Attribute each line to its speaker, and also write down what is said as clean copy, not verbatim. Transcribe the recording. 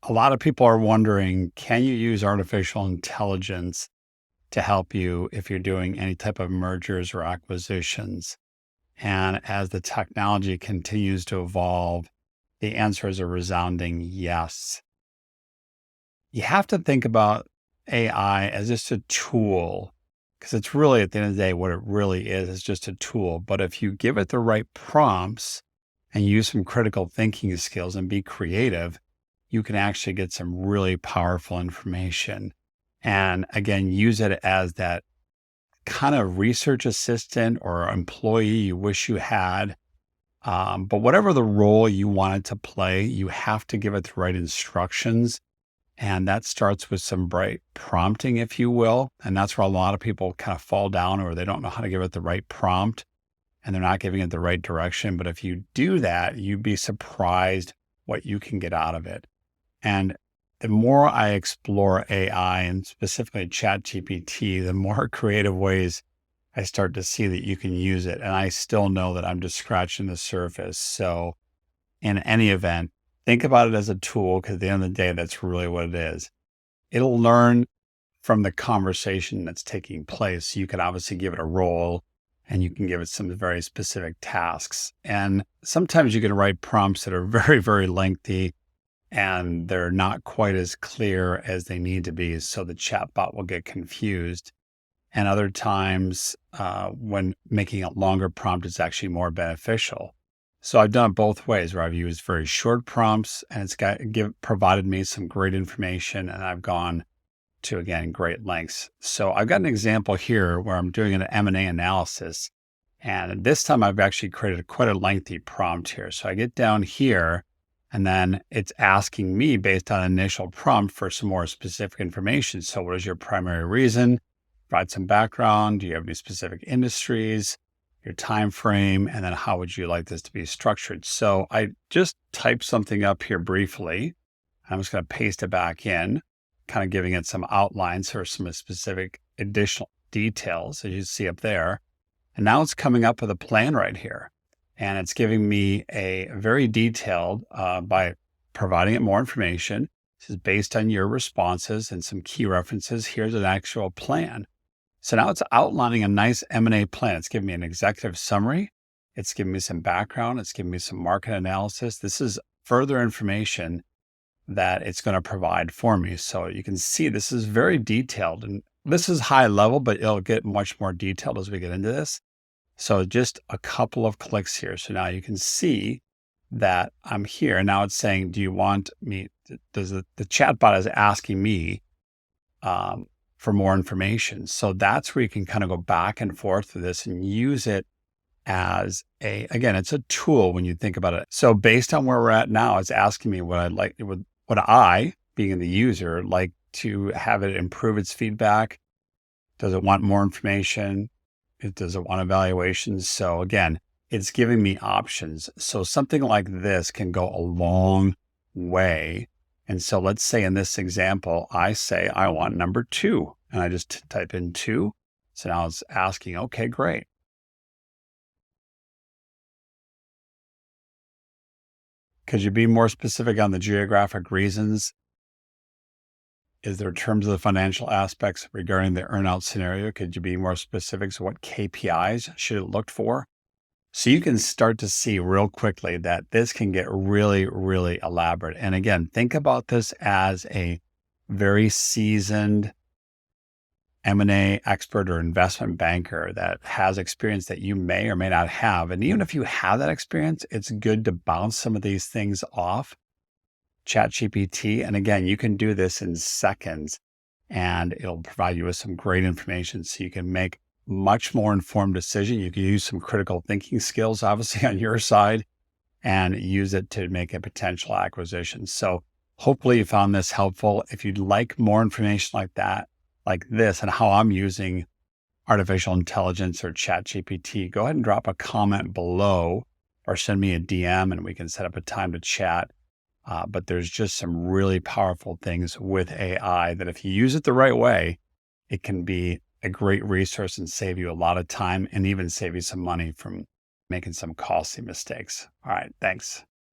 Speaker 1: A lot of people are wondering, can you use artificial intelligence to help you if you're doing any type of mergers or acquisitions? And as the technology continues to evolve, the answer is a resounding yes. You have to think about AI as just a tool because it's really, at the end of the day, what it really is just a tool. But if you give it the right prompts and use some critical thinking skills and be creative, you can actually get some really powerful information. And again, use it as that kind of research assistant or employee you wish you had. But whatever the role you want it to play, you have to give it the right instructions. And that starts with some bright prompting, if you will. And that's where a lot of people kind of fall down or they don't know how to give it the right prompt and they're not giving it the right direction. But if you do that, you'd be surprised what you can get out of it. And the more I explore AI and specifically ChatGPT, the more creative ways I start to see that you can use it. And I still know that I'm just scratching the surface. So in any event, think about it as a tool because at the end of the day, that's really what it is. It'll learn from the conversation that's taking place. You can obviously give it a role and you can give it some very specific tasks. And sometimes you can write prompts that are very, very lengthy and they're not quite as clear as they need to be. So the chatbot will get confused. And other times when making a longer prompt is actually more beneficial. So I've done it both ways where I've used very short prompts and it's provided me some great information and I've gone to, again, great lengths. So I've got an example here where I'm doing an M&A analysis. And this time I've actually created quite a lengthy prompt here. So I get down here and then it's asking me based on initial prompt for some more specific information. So what is your primary reason? Provide some background. Do you have any specific industries? Your time frame, and then how would you like this to be structured? So I just typed something up here briefly. I'm just going to paste it back in, kind of giving it some outlines or some specific additional details as you see up there. And now it's coming up with a plan right here. And it's giving me a very detailed, by providing it more information. This is based on your responses and some key references. Here's an actual plan. So now it's outlining a nice M&A plan. It's giving me an executive summary. It's giving me some background. It's giving me some market analysis. This is further information that it's going to provide for me. So you can see this is very detailed and this is high level, but it'll get much more detailed as we get into this. So just a couple of clicks here. So now you can see that I'm here. And now it's saying, do you want me, the chatbot is asking me, for more information. So that's where you can kind of go back and forth with this and use it as again, it's a tool when you think about it. So based on where we're at now, it's asking me what I, being the user, like to have it improve its feedback. Does it want more information? Does it want evaluations? So again, it's giving me options. So something like this can go a long way. And so let's say in this example, I say I want number 2 and I just type in 2. So now it's asking, okay, great. Could you be more specific on the geographic reasons? Is there terms of the financial aspects regarding the earnout scenario? Could you be more specific? So what KPIs should it look for? So you can start to see real quickly that this can get really, really elaborate. And again, think about this as a very seasoned M&A expert or investment banker that has experience that you may or may not have. And even if you have that experience, it's good to bounce some of these things off ChatGPT. And again, you can do this in seconds and it'll provide you with some great information so you can make much more informed decision. You can use some critical thinking skills, obviously, on your side and use it to make a potential acquisition. So hopefully you found this helpful. If you'd like more information like that, like this, and how I'm using artificial intelligence or ChatGPT, go ahead and drop a comment below or send me a DM and we can set up a time to chat. But there's just some really powerful things with AI that if you use it the right way, it can be a great resource and save you a lot of time and even save you some money from making some costly mistakes. All right, thanks.